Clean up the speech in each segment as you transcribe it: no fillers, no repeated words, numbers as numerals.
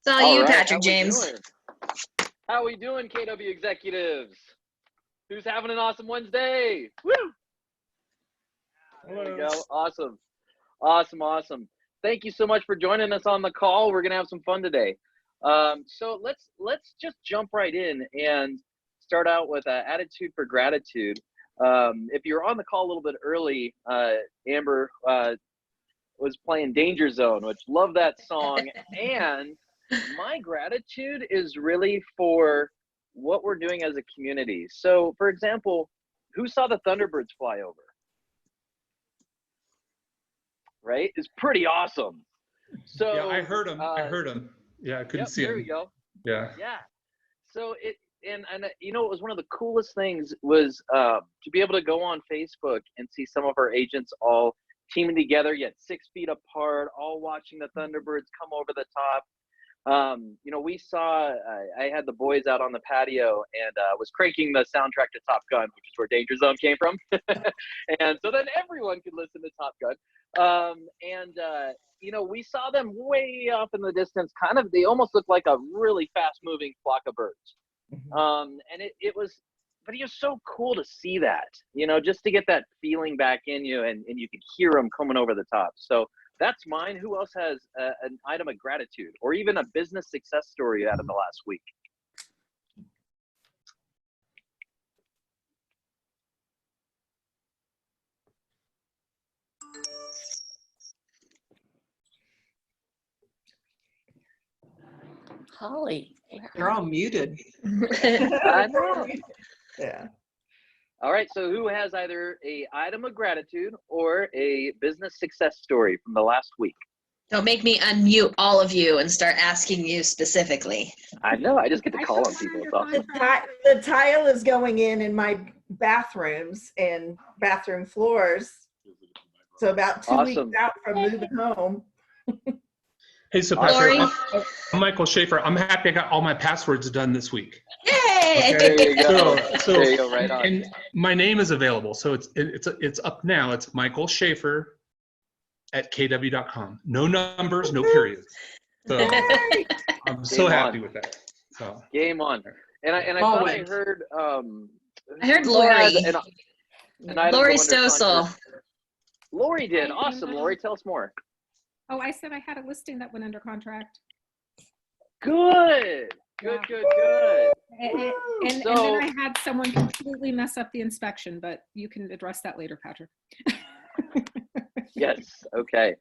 It's all All you, right, Patrick James. How we doing, KW executives? Who's having an awesome Wednesday? Woo! There we go. Awesome. Awesome. Thank you so much for joining us on the call. We're gonna have some fun today. So let's just jump right in and start out with an attitude for gratitude. If you're on the call a little bit early, Amber was playing Danger Zone, which love that song. And my gratitude is really for what we're doing as a community. So, for example, who saw the Thunderbirds fly over? Right? It's pretty awesome. So yeah, I heard him. Yeah, I couldn't see him. There we go. Yeah. So and you know, it was one of the coolest things was to be able to go on Facebook and see some of our agents all teaming together, yet 6 feet apart, all watching the Thunderbirds come over the top. You know, we saw, I had the boys out on the patio and was cranking the soundtrack to Top Gun, which is where Danger Zone came from. And so then everyone could listen to Top Gun. You know, we saw them way off in the distance, kind of, they almost looked like a really fast moving flock of birds. And it was, but it was so cool to see that, you know, just to get that feeling back in you and you could hear them coming over the top. So that's mine. Who else has an item of gratitude or even a business success story out of the last week? Holly. They're all muted. I know. Yeah. All right. So who has either a item of gratitude or a business success story from the last week? Don't make me unmute all of you and start asking you specifically. I know. I just get to call on people. It's awesome. The tile is going in my bathrooms and bathroom floors. So about 2 weeks out from moving home. Hey, so Patrick, I'm Michael Schaefer. I'm happy I got all my passwords done this week. Yay! There you go. So There you go. Right on. And my name is available, so it's up now. It's Michael Schaefer at kw.com. No numbers, no periods. So I'm so happy with that. So game on. And I thought I heard I heard Lori. Lori Stossel. Lori did. Awesome. Lori, tell us more. Oh, I said I had a listing that went under contract. Good. And then I had someone completely mess up the inspection, but you can address that later, Patrick. Yes. Okay.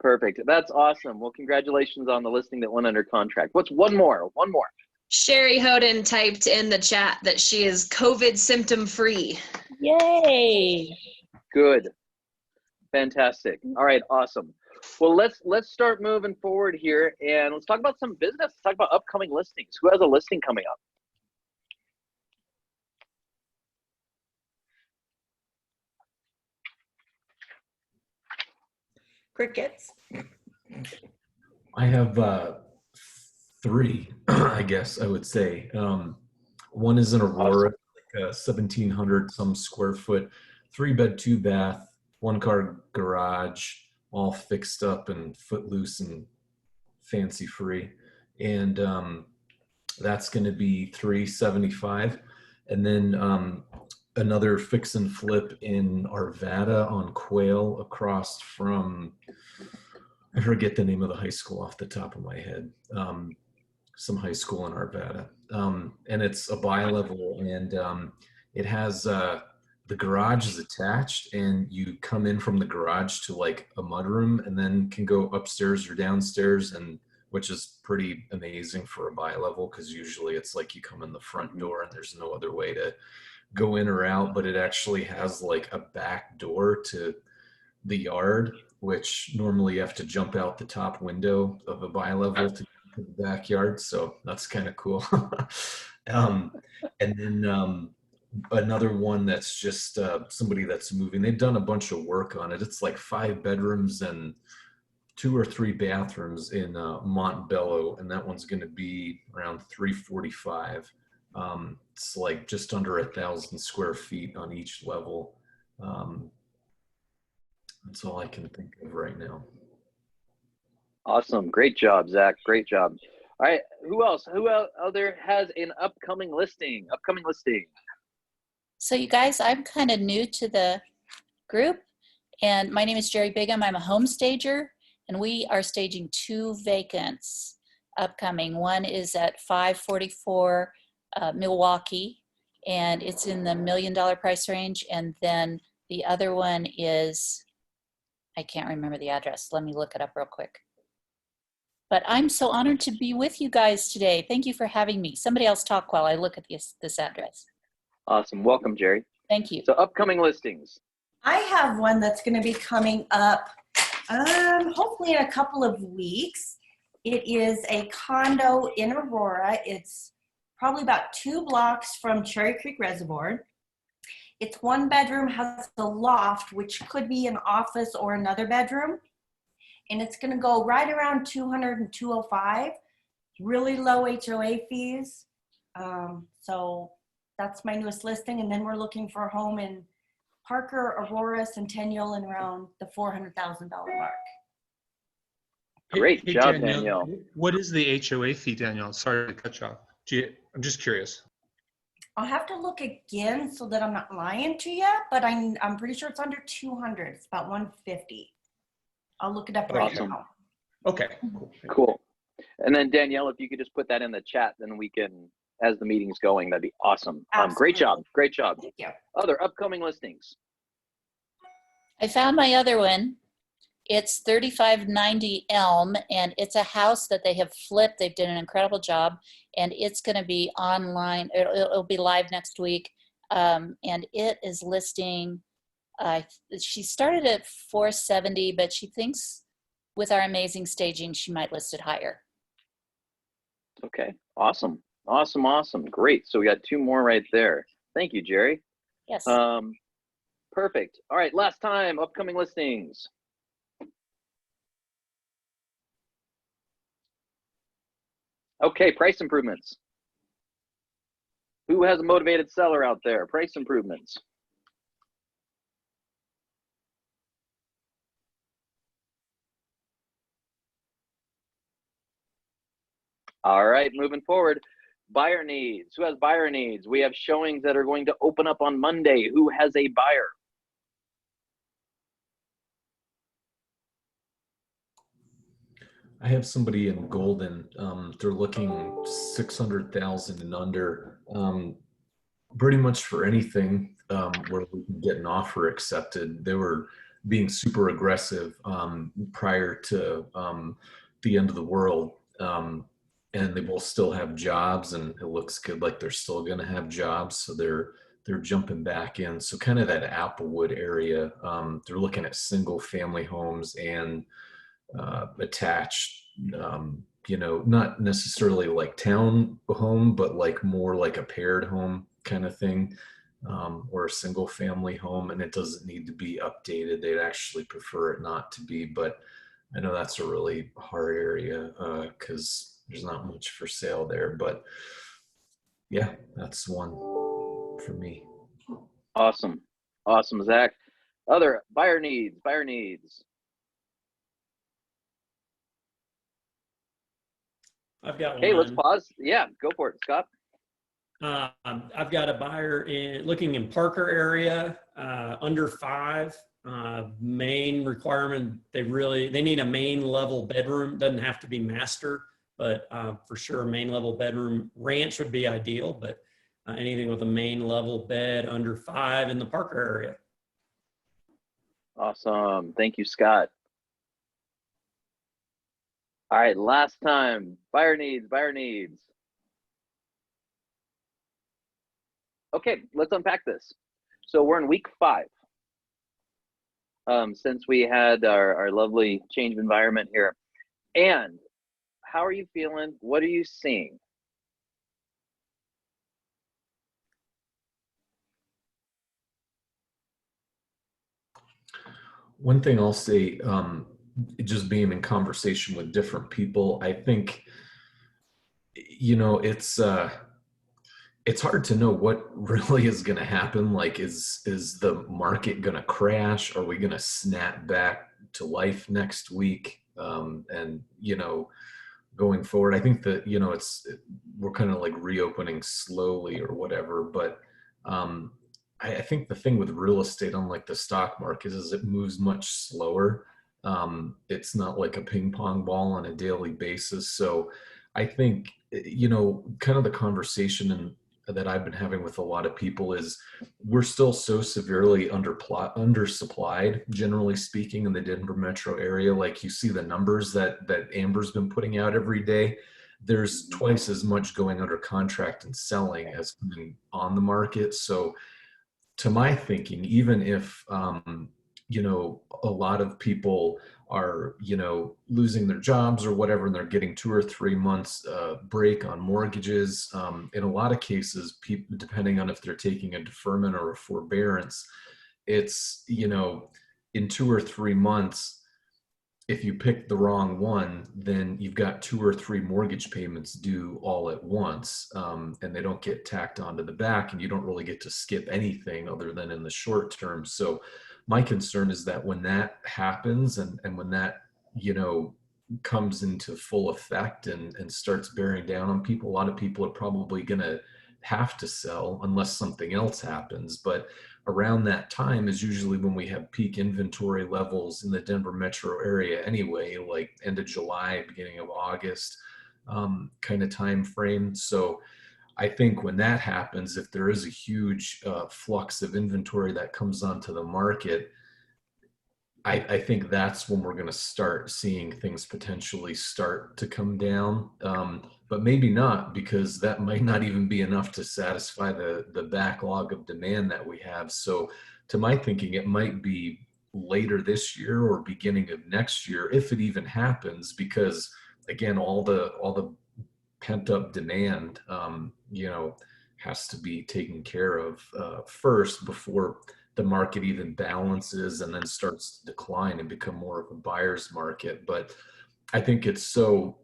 Perfect. That's awesome. Well, congratulations on the listing that went under contract. What's one more? Sherry Hoden typed in the chat that she is COVID symptom free. Yay. Good. Fantastic. All right. Awesome. Well, let's start moving forward here and let's talk about some business. Let's talk about upcoming listings. Who has a listing coming up? Crickets. I have 3, I guess I would say. One is in Aurora, like a 1,700 some square foot, 3-bed, 2-bath, 1-car garage, all fixed up and footloose and fancy free. And that's going to be $375. And then another fix and flip in Arvada on Quail across from, I forget the name of the high school off the top of my head. Some high school in Arvada. And it's a bi-level and it has, the garage is attached and you come in from the garage to like a mudroom and then can go upstairs or downstairs, and which is pretty amazing for a bi-level because usually it's like you come in the front door and there's no other way to go in or out, but it actually has like a back door to the yard, which normally you have to jump out the top window of a bi-level to the backyard. So that's kind of cool. And then another one that's just somebody that's moving. They've done a bunch of work on it. It's like 5 bedrooms and 2 or 3 bathrooms in Montbello, and that one's going to be around $345. It's like just under 1,000 square feet on each level. That's all I can think of right now. Awesome. Great job, Zach. Great job. All right, who else? Who else other has an upcoming listing? So you guys, I'm kind of new to the group, and my name is Jerry Bigham. I'm a home stager, and we are staging 2 vacants upcoming. One is at 544 Milwaukee, and it's in the $1 million price range. And then the other one is, I can't remember the address. Let me look it up real quick. But I'm so honored to be with you guys today. Thank you for having me. Somebody else talk while I look at this address. Awesome. Welcome, Jerry. Thank you. So upcoming listings. I have one that's going to be coming up hopefully in a couple of weeks. It is a condo in Aurora. It's probably about 2 blocks from Cherry Creek Reservoir. It's 1 bedroom, has a loft, which could be an office or another bedroom. And it's going to go right around 200 and 205. Really low HOA fees. So that's my newest listing. And then we're looking for a home in Parker, Aurora, Centennial, and around the $400,000 mark. Great job, Danielle. What is the HOA fee, Danielle? Sorry to cut you off. I'm just curious. I'll have to look again so that I'm not lying to you, but I'm pretty sure it's under 200. It's about 150. I'll look it up right Awesome. now. Okay. Cool. And then Danielle, if you could just put that in the chat, then we can, as the meeting's going, that'd be awesome. Great job. Great job. Thank you. Other upcoming listings. I found my other one. It's 3590 Elm, and it's a house that they have flipped. They've done an incredible job, and it's going to be online. It'll be live next week, and it is listing. She started at 470, but she thinks with our amazing staging, she might list it higher. Okay. Awesome. Great. So we got 2 more right there. Thank you, Jerry. Yes. Perfect. All right. Last time, upcoming listings. Okay, price improvements. Who has a motivated seller out there? Price improvements. All right, moving forward. Buyer needs. Who has buyer needs? We have showings that are going to open up on Monday. Who has a buyer? I have somebody in Golden. They're looking 600,000 and under. Pretty much for anything where we can get an offer accepted. They were being super aggressive prior to the end of the world, and they both still have jobs, and it looks good like they're still going to have jobs. So they're jumping back in. So kind of that Applewood area. They're looking at single family homes and attached, not necessarily like town home, but like more like a paired home kind of thing, or a single family home. And it doesn't need to be updated. They'd actually prefer it not to be, but I know that's a really hard area because there's not much for sale there. But yeah, that's one for me. Awesome, Zach. Other buyer needs. I've got Okay, one. let's pause. Yeah, go for it, Scott. I've got a buyer looking in Parker area, under 5. Main requirement, they need a main level bedroom. Doesn't have to be master, but for sure main level bedroom. Ranch would be ideal, but anything with a main level bed under 5 in the Parker area. Awesome. Thank you, Scott. All right, last time. Buyer needs. Okay, let's unpack this. So we're in week 5. Since we had our lovely change of environment here. And how are you feeling? What are you seeing? One thing I'll say, just being in conversation with different people, I think, it's hard to know what really is going to happen. Like, is the market going to crash? Are we going to snap back to life next week? And going forward. I think that, you know, we're kind of like reopening slowly or whatever, but I think the thing with real estate, unlike the stock market, is it moves much slower. It's not like a ping pong ball on a daily basis. So I think, you know, kind of the conversation that I've been having with a lot of people is we're still so severely undersupplied, generally speaking, in the Denver metro area. Like, you see the numbers that Amber's been putting out every day. There's twice as much going under contract and selling as coming on the market. So to my thinking, even if, you know, a lot of people are, you know, losing their jobs or whatever, and they're getting 2 or 3 months break on mortgages. In a lot of cases, people, depending on if they're taking a deferment or a forbearance, it's, you know, in 2 or 3 months, if you pick the wrong one, then you've got 2 or 3 mortgage payments due all at once, and they don't get tacked onto the back, and you don't really get to skip anything other than in the short term. So my concern is that when that happens, and when that, you know, comes into full effect and starts bearing down on people, a lot of people are probably going to have to sell unless something else happens. But around that time is usually when we have peak inventory levels in the Denver metro area anyway, like end of July, beginning of August, kind of time frame. So I think when that happens, if there is a huge flux of inventory that comes onto the market, I think that's when we're going to start seeing things potentially start to come down. But maybe not, because that might not even be enough to satisfy the backlog of demand that we have. So to my thinking, it might be later this year or beginning of next year, if it even happens, because again, all the pent up demand, you know, has to be taken care of first before the market even balances and then starts to decline and become more of a buyer's market. But I think it's so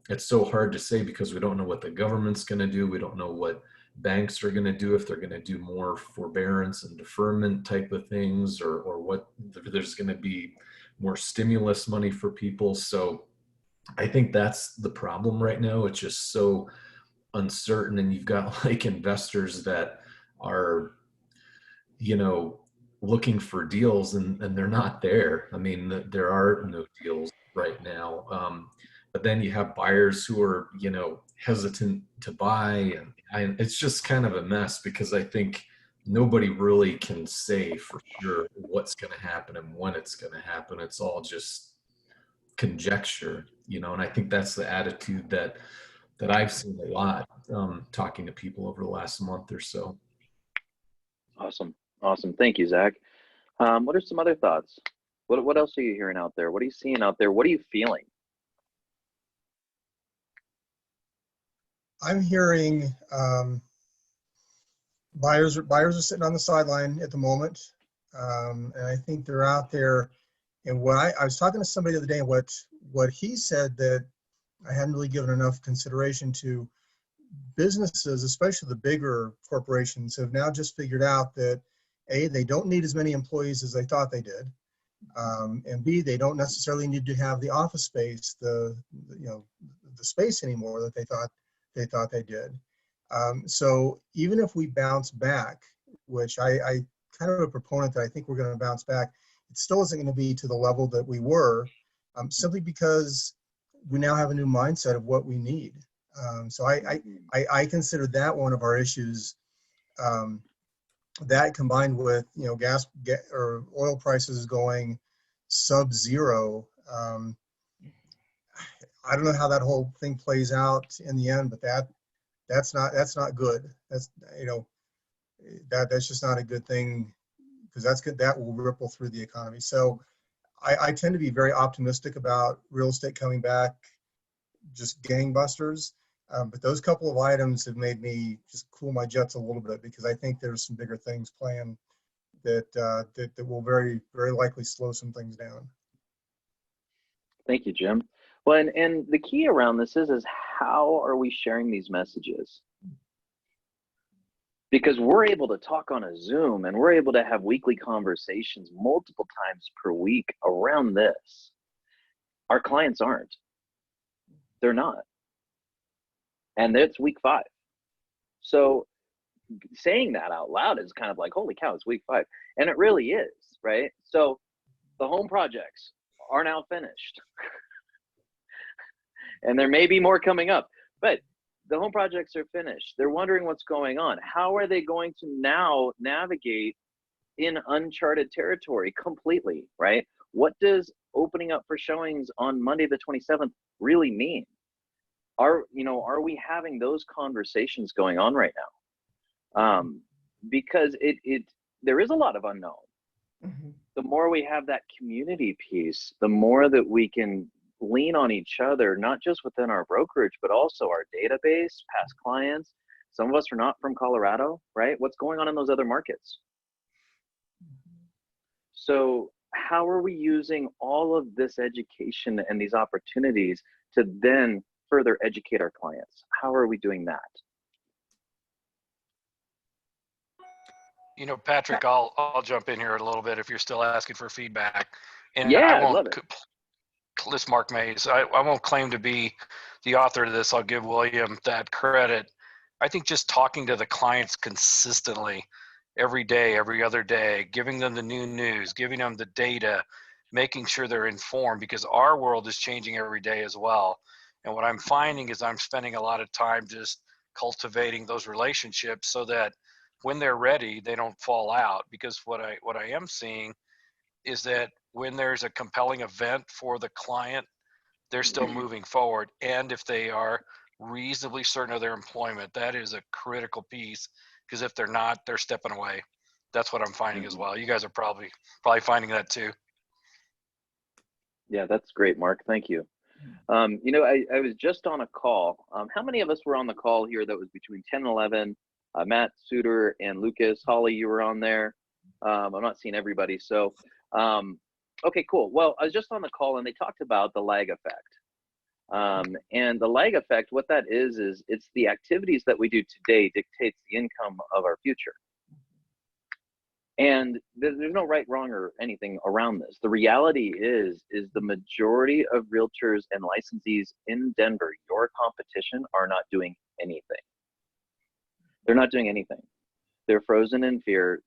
hard to say, because we don't know what the government's going to do. We don't know what banks are going to do, if they're going to do more forbearance and deferment type of things, or what there's going to be more stimulus money for people. So I think that's the problem right now. It's just so uncertain, and you've got like investors that are, you know, looking for deals, and they're not there. I mean, there are no deals right now. But then you have buyers who are, you know, hesitant to buy, and it's just kind of a mess, because I think nobody really can say for sure what's going to happen and when it's going to happen. It's all just conjecture, you know, and I think that's the attitude that I've seen a lot talking to people over the last month or so. Awesome. Thank you, Zach. What are some other thoughts? What else are you hearing out there? What are you seeing out there? What are you feeling? I'm hearing buyers are sitting on the sideline at the moment, and I think they're out there. And what I was talking to somebody the other day, and what he said that I hadn't really given enough consideration to, businesses, especially the bigger corporations, have now just figured out that A, they don't need as many employees as they thought they did, and B, they don't necessarily need to have the office space, the space anymore that they thought they did. So even if we bounce back, which I kind of a proponent that I think we're going to bounce back, it still isn't going to be to the level that we were, simply because we now have a new mindset of what we need. So I consider that one of our issues. That combined with, you know, gas or oil prices going sub-zero, I don't know how that whole thing plays out in the end, but that's not good. That's, you know, that's just not a good thing, because that will ripple through the economy. So I tend to be very optimistic about real estate coming back, just gangbusters. But those couple of items have made me just cool my jets a little bit, because I think there's some bigger things planned that will very, very likely slow some things down. Thank you, Jim. Well, and the key around this is how are we sharing these messages? Because we're able to talk on a Zoom, and we're able to have weekly conversations multiple times per week around this. Our clients aren't. They're not. And it's week 5. So saying that out loud is kind of like, holy cow, it's week 5. And it really is, right? So the home projects are now finished. And there may be more coming up, but the home projects are finished. They're wondering what's going on. How are they going to now navigate in uncharted territory completely, right? What does opening up for showings on Monday the 27th really mean? Are we having those conversations going on right now? Because there is a lot of unknown. Mm-hmm. The more we have that community piece, the more that we can lean on each other, not just within our brokerage, but also our database, past clients. Some of us are not from Colorado, right? What's going on in those other markets? So how are we using all of this education and these opportunities to then further educate our clients? How are we doing that? You know, Patrick, I'll jump in here a little bit if you're still asking for feedback. And yeah, I won't, love it. This Mark Mays, I won't claim to be the author of this. I'll give William that credit. I think just talking to the clients consistently every day, every other day, giving them the new news, giving them the data, making sure they're informed, because our world is changing every day as well. And what I'm finding is I'm spending a lot of time just cultivating those relationships so that when they're ready, they don't fall out. Because what I am seeing is that when there's a compelling event for the client, they're still moving forward. And if they are reasonably certain of their employment, that is a critical piece, because if they're not, they're stepping away. That's what I'm finding as well. You guys are probably finding that too. Yeah, that's great, Mark. Thank you. I was just on a call. How many of us were on the call here that was between 10 and 11? Matt, Suter, and Lucas. Holly, you were on there. I'm not seeing everybody. So, okay, cool. Well, I was just on the call and they talked about the lag effect. And the lag effect, what that is it's the activities that we do today dictates the income of our future. And there's no right, wrong, or anything around this. The reality is the majority of realtors and licensees in Denver, your competition, are not doing anything. They're not doing anything. They're frozen in fear.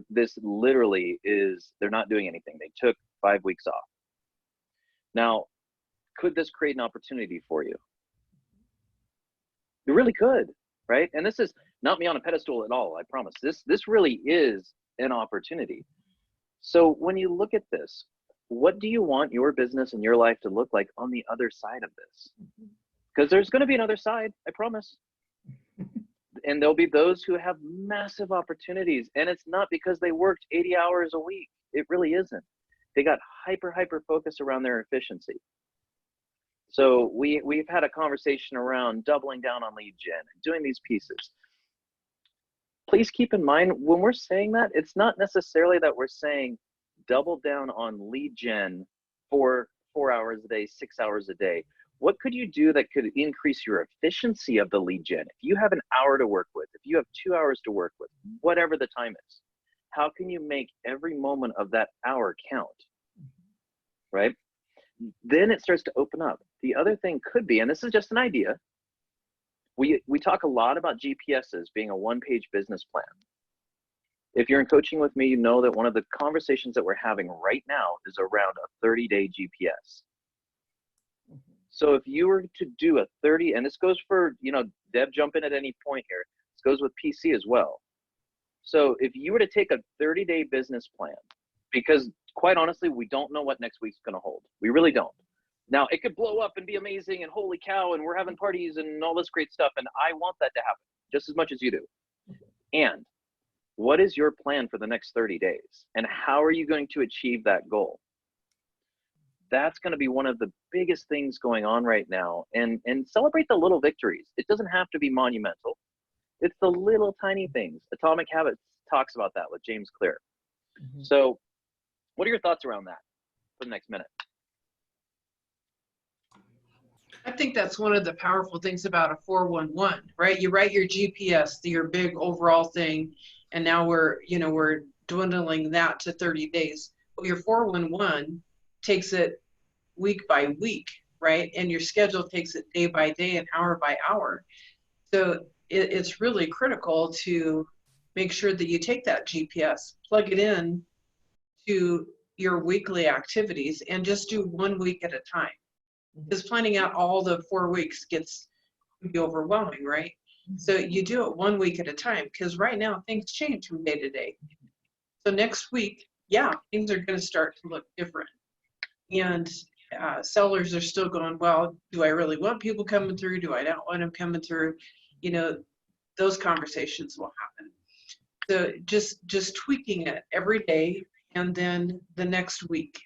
This literally is, they're not doing anything. They took 5 weeks off. Now, could this create an opportunity for you? It really could, right? And this is not me on a pedestal at all, I promise. This really is an opportunity. So when you look at this, what do you want your business and your life to look like on the other side of this? Because there's going to be another side, I promise. And there'll be those who have massive opportunities, and it's not because they worked 80 hours a week. It really isn't. They got hyper focused around their efficiency. So we've had a conversation around doubling down on lead gen and doing these pieces. Please keep in mind, when we're saying that, it's not necessarily that we're saying double down on lead gen for 4 hours a day, 6 hours a day. What could you do that could increase your efficiency of the lead gen? If you have an hour to work with, if you have 2 hours to work with, whatever the time is, how can you make every moment of that hour count, right? Then it starts to open up. The other thing could be, and this is just an idea, we talk a lot about GPSs being a one-page business plan. If you're in coaching with me, you know that one of the conversations that we're having right now is around a 30-day GPS. So if you were to do a 30, and this goes for, Deb, jump in at any point here. This goes with PC as well. So if you were to take a 30-day business plan, because quite honestly, we don't know what next week's going to hold. We really don't. Now, it could blow up and be amazing and holy cow, and we're having parties and all this great stuff, and I want that to happen just as much as you do. And what is your plan for the next 30 days? And how are you going to achieve that goal? That's going to be one of the biggest things going on right now. And celebrate the little victories. It doesn't have to be monumental. It's the little tiny things. Atomic Habits talks about that with James Clear. Mm-hmm. So what are your thoughts around that for the next minute? I think that's one of the powerful things about a 411, right? You write your GPS, your big overall thing, and now we're dwindling that to 30 days. But your 411 takes it week by week, right? And your schedule takes it day by day and hour by hour. So it's really critical to make sure that you take that GPS, plug it in to your weekly activities, and just do 1 week at a time. Because planning out all the 4 weeks gets to be overwhelming, right? So you do it 1 week at a time, because right now things change from day to day. So next week, yeah, things are going to start to look different. And sellers are still going, well, do I really want people coming through? Do I not want them coming through? You know, those conversations will happen. So just tweaking it every day, and then the next week,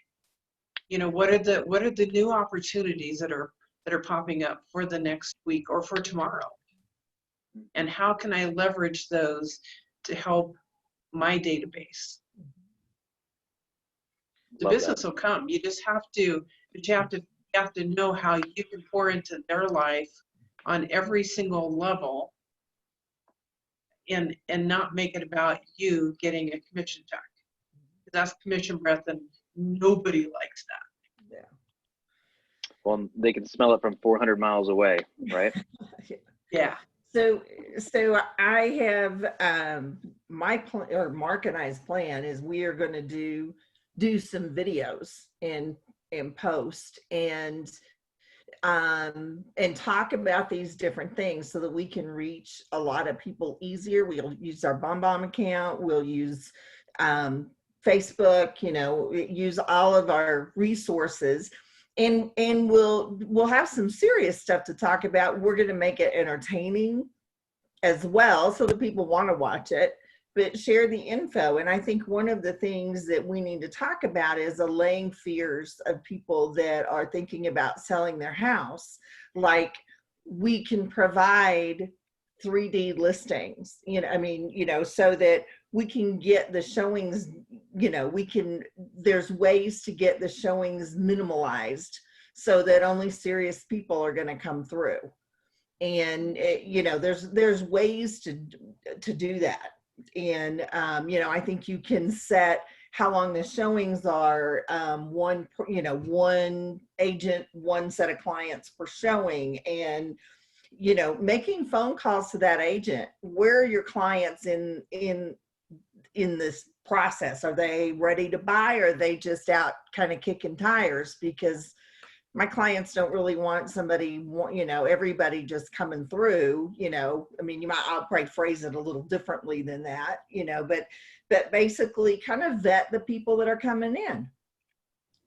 you know, what are the new opportunities that are popping up for the next week or for tomorrow? And how can I leverage those to help my database? The business will come. You just have to, but you have to know how you can pour into their life on every single level, and not make it about you getting a commission check. That's commission breath, and nobody likes that. Yeah. Well, they can smell it from 400 miles away, right? Yeah. So I have my plan, or Mark and I's plan is we are going to do some videos and post and talk about these different things so that we can reach a lot of people easier. We'll use our BombBomb account. We'll use Facebook, you know, use all of our resources, and we'll have some serious stuff to talk about. We're going to make it entertaining as well so that people want to watch it, but share the info. And I think one of the things that we need to talk about is allaying fears of people that are thinking about selling their house. Like, we can provide 3D listings, you know, I mean, you know, so that we can get the showings, you know, there's ways to get the showings minimalized so that only serious people are going to come through. And, you know, there's ways to do that. And, you know, I think you can set how long the showings are, one agent, one set of clients per showing, and, you know, making phone calls to that agent. Where are your clients in this process? Are they ready to buy, or are they just out kind of kicking tires? Because my clients don't really want somebody, you know, everybody just coming through, you know. I mean, I'll probably phrase it a little differently than that, you know, but basically kind of vet the people that are coming in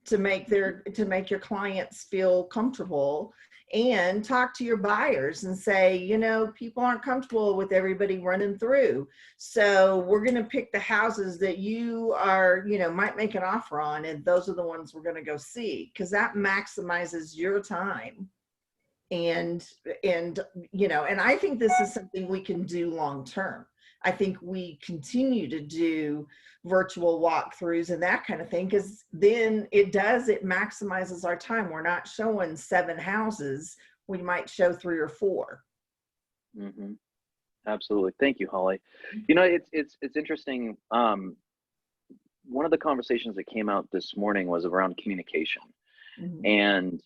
to make your clients feel comfortable, and talk to your buyers and say, you know, people aren't comfortable with everybody running through. So we're going to pick the houses that you are, you know, might make an offer on, and those are the ones we're going to go see, because that maximizes your time. And, you know, and I think this is something we can do long term. I think we continue to do virtual walkthroughs and that kind of thing, because then it maximizes our time. We're not showing 7 houses. We might show 3 or 4. Mm-hmm. Absolutely. Thank you, Holly. You know, it's interesting. One of the conversations that came out this morning was around communication. Mm-hmm. And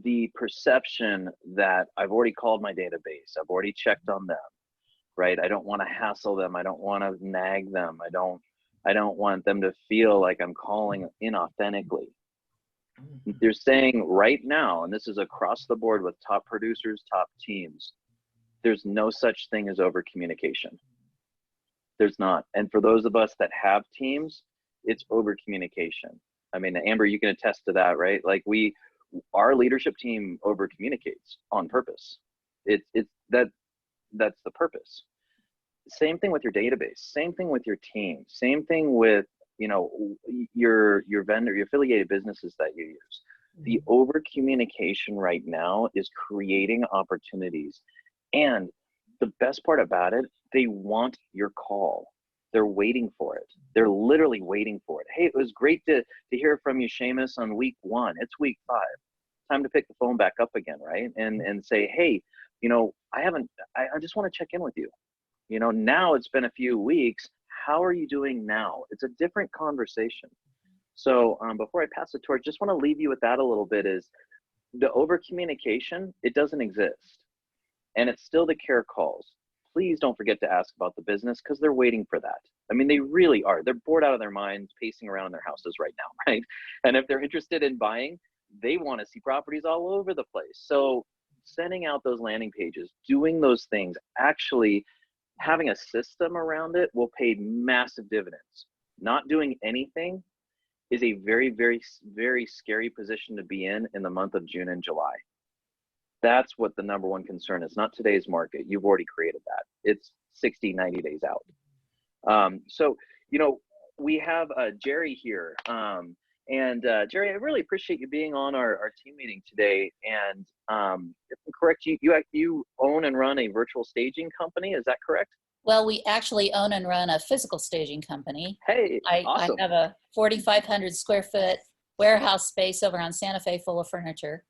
the perception that I've already called my database, I've already checked on them, right? I don't want to hassle them. I don't want to nag them. I don't want them to feel like I'm calling inauthentically. Mm-hmm. They're saying right now, and this is across the board with top producers, top teams, there's no such thing as over communication. There's not. And for those of us that have teams, it's over communication. I mean, Amber, you can attest to that, right? Like our leadership team over communicates on purpose. That's the purpose. Same thing with your database, same thing with your team, same thing with, you know, your vendor, your affiliated businesses that you use. The over communication right now is creating opportunities. And the best part about it, they want your call. They're waiting for it. They're literally waiting for it. Hey, it was great to hear from you, Seamus, on week 1. It's week 5. Time to pick the phone back up again, right? And say, hey, you know, I just want to check in with you. You know, now it's been a few weeks. How are you doing now? It's a different conversation. So before I pass the torch, just want to leave you with that a little bit is the over communication, it doesn't exist. And it's still the care calls. Please don't forget to ask about the business because they're waiting for that. I mean, they really are. They're bored out of their minds, pacing around in their houses right now, right? And if they're interested in buying, they want to see properties all over the place. So sending out those landing pages, doing those things, actually having a system around it will pay massive dividends. Not doing anything is a very, very, very scary position to be in the month of June and July. That's what the number one concern is, not today's market. You've already created that. It's 60, 90 days out. So, you know, we have Jerry here. And Jerry, I really appreciate you being on our team meeting today. And if I'm correct, you own and run a virtual staging company. Is that correct? Well, we actually own and run a physical staging company. Hey, awesome. I have a 4,500 square foot warehouse space over on Santa Fe full of furniture.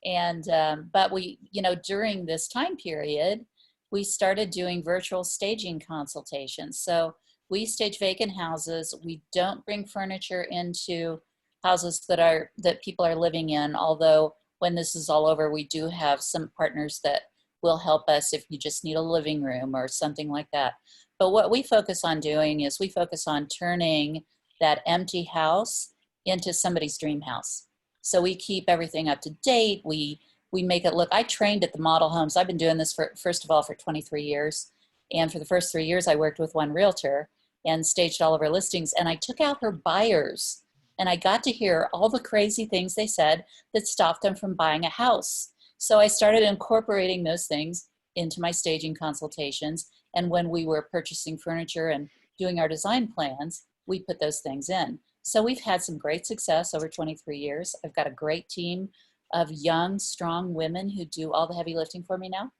And, but we, you know, during this time period, we started doing virtual staging consultations. So we stage vacant houses. We don't bring furniture into houses that people are living in. Although when this is all over, we do have some partners that will help us if you just need a living room or something like that. But what we focus on doing is we focus on turning that empty house into somebody's dream house. So we keep everything up to date. We make it look, I trained at the model homes. I've been doing this first of all for 23 years. And for the first 3 years, I worked with one realtor and staged all of her listings. And I took out her buyers and I got to hear all the crazy things they said that stopped them from buying a house. So I started incorporating those things into my staging consultations. And when we were purchasing furniture and doing our design plans, we put those things in. So we've had some great success over 23 years. I've got a great team of young, strong women who do all the heavy lifting for me now.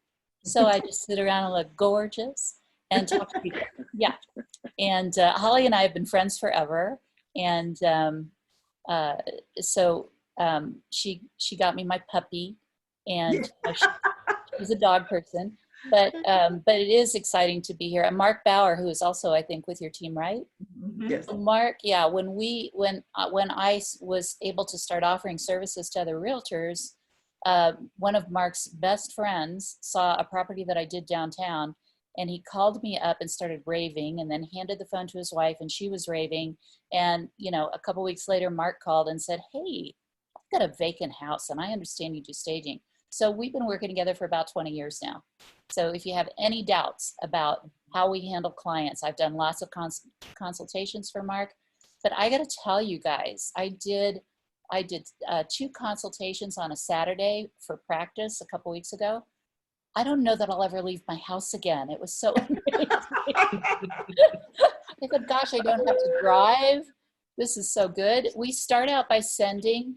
So I just sit around and look gorgeous and talk to people. Yeah. And Holly and I have been friends forever. And she got me my puppy, and she's a dog person. But it is exciting to be here. And Mark Bauer, who is also, I think, with your team, right? Yes. Mark, yeah. When I was able to start offering services to other realtors, one of Mark's best friends saw a property that I did downtown, and he called me up and started raving, and then handed the phone to his wife, and she was raving. And you know, a couple weeks later, Mark called and said, "Hey, I've got a vacant house, and I understand you do staging." So we've been working together for about 20 years now. So if you have any doubts about how we handle clients, I've done lots of consultations for Mark. But I got to tell you guys, I did 2 consultations on a Saturday for practice a couple weeks ago. I don't know that I'll ever leave my house again. It was so amazing. I thought, gosh, I don't have to drive. This is so good. We start out by sending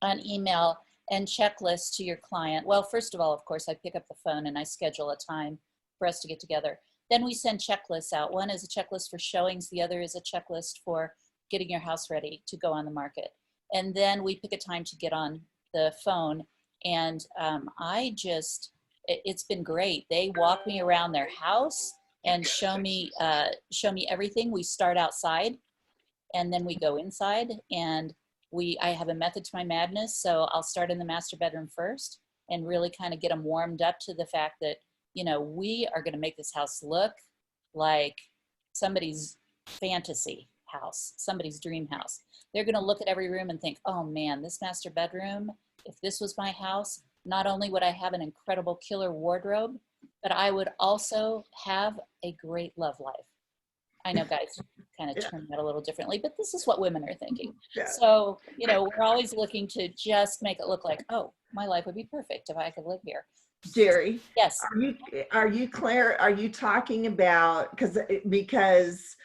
an email and checklist to your client. Well, first of all, of course, I pick up the phone and I schedule a time for us to get together. Then we send checklists out. One is a checklist for showings. The other is a checklist for getting your house ready to go on the market. And then we pick a time to get on the phone. And it's been great. They walk me around their house and show me everything. We start outside and then we go inside, and I have a method to my madness. So I'll start in the master bedroom first and really kind of get them warmed up to the fact that, you know, we are going to make this house look like somebody's fantasy house, somebody's dream house. They're going to look at every room and think, oh man, this master bedroom, if this was my house, not only would I have an incredible killer wardrobe, but I would also have a great love life. I know guys kind of turn that a little differently, but this is what women are thinking. Yeah. So, you know, we're always looking to just make it look like, oh, my life would be perfect if I could live here. Jerry, yes. Are you Claire? Are you talking about because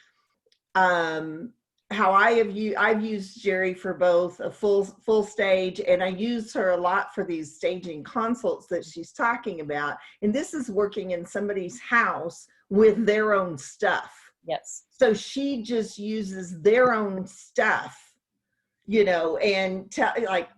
how I've used Jerry for both a full stage, and I use her a lot for these staging consults that she's talking about. And this is working in somebody's house with their own stuff. Yes. So she just uses their own stuff, you know, and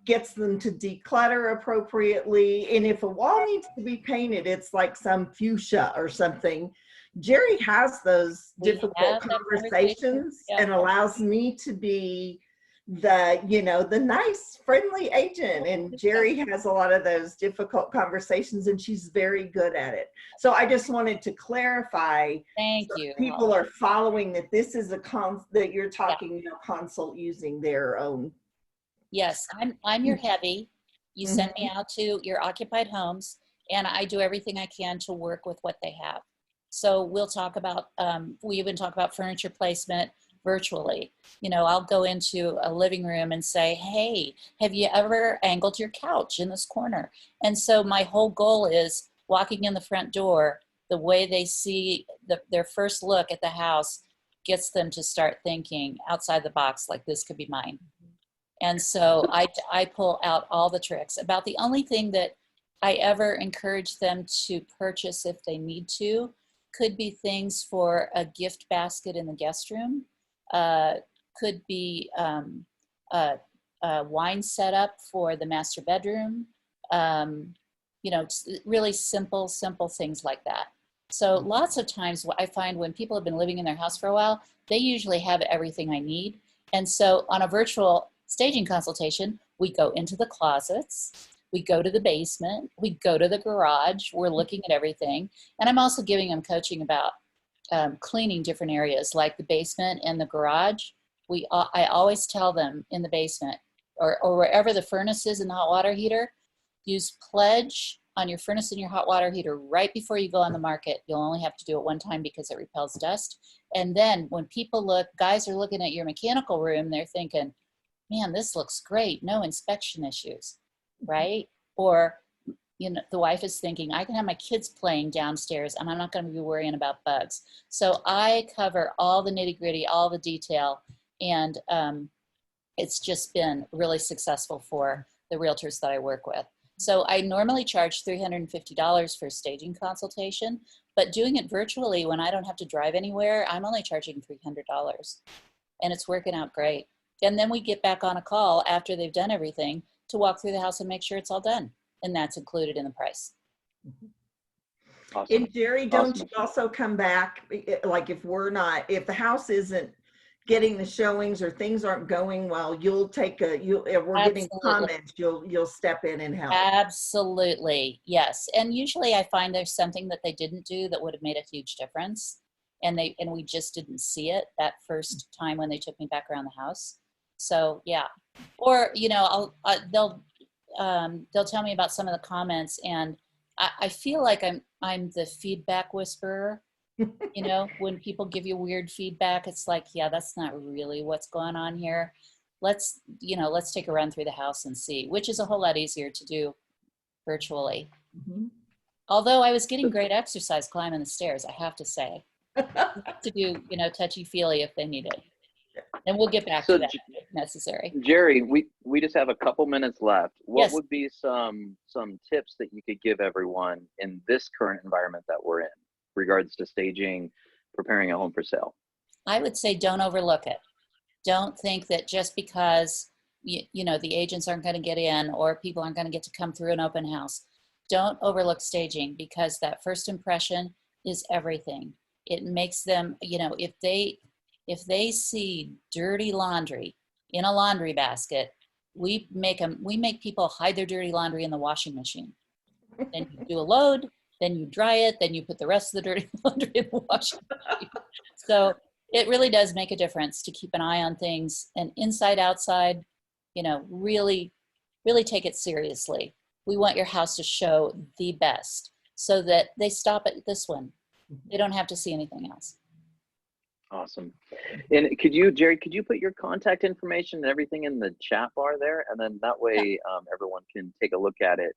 gets them to declutter appropriately. And if a wall needs to be painted, it's like some fuchsia or something. Jerry has those difficult conversations and allows me to be the nice, friendly agent. And Jerry has a lot of those difficult conversations, and she's very good at it. So I just wanted to clarify. Thank so you. people are following that this is that you're talking consult using their own. Yes, I'm your heavy. You send me out to your occupied homes, and I do everything I can to work with what they have. So we'll talk about, we even talk about furniture placement virtually. I'll go into a living room and say, hey, have you ever angled your couch in this corner? And so my whole goal is walking in the front door, the way they see their first look at the house gets them to start thinking outside the box, like this could be mine. And so I pull out all the tricks. About the only thing that I ever encourage them to purchase if they need to could be things for a gift basket in the guest room, could be a wine setup for the master bedroom, really simple things like that. So lots of times what I find when people have been living in their house for a while, they usually have everything I need. And so on a virtual staging consultation, we go into the closets, we go to the basement, we go to the garage, we're looking at everything. And I'm also giving them coaching about cleaning different areas like the basement and the garage. I always tell them in the basement or wherever the furnace is in the hot water heater, use Pledge on your furnace and your hot water heater right before you go on the market. You'll only have to do it one time because it repels dust. And then when people guys are looking at your mechanical room, they're thinking, man, this looks great. No inspection issues, right? Or, the wife is thinking, I can have my kids playing downstairs and I'm not going to be worrying about bugs. So I cover all the nitty gritty, all the detail. And it's just been really successful for the realtors that I work with. So I normally charge $350 for a staging consultation, but doing it virtually when I don't have to drive anywhere, I'm only charging $300. And it's working out great. And then we get back on a call after they've done everything to walk through the house and make sure it's all done. And that's included in the price. Awesome. And Jerry, don't you also come back, like if the house isn't getting the showings or things aren't going well, if we're getting comments, you'll step in and help. Absolutely, yes. And usually I find there's something that they didn't do that would have made a huge difference. And we just didn't see it that first time when they took me back around the house. So yeah, or they'll tell me about some of the comments, and I feel like I'm the feedback whisperer. When people give you weird feedback, it's like, yeah, that's not really what's going on here. Let's take a run through the house and see, which is a whole lot easier to do virtually. Although I was getting great exercise climbing the stairs, I have to say. To do, touchy-feely if they need it. And we'll get back to that if necessary. Jerry, we just have a couple minutes left. What Yes. would be some tips that you could give everyone in this current environment that we're in regards to staging, preparing a home for sale? I would say don't overlook it. Don't think that just because the agents aren't going to get in or people aren't going to get to come through an open house. Don't overlook staging, because that first impression is everything. It makes them, if they see dirty laundry in a laundry basket, we make people hide their dirty laundry in the washing machine. Then you do a load, then you dry it, then you put the rest of the dirty laundry in the washing machine. So it really does make a difference to keep an eye on things, and inside, outside, really, really take it seriously. We want your house to show the best so that they stop at this one. They don't have to see anything else. Awesome. And Jerry, could you put your contact information and everything in the chat bar there? And then that way everyone can take a look at it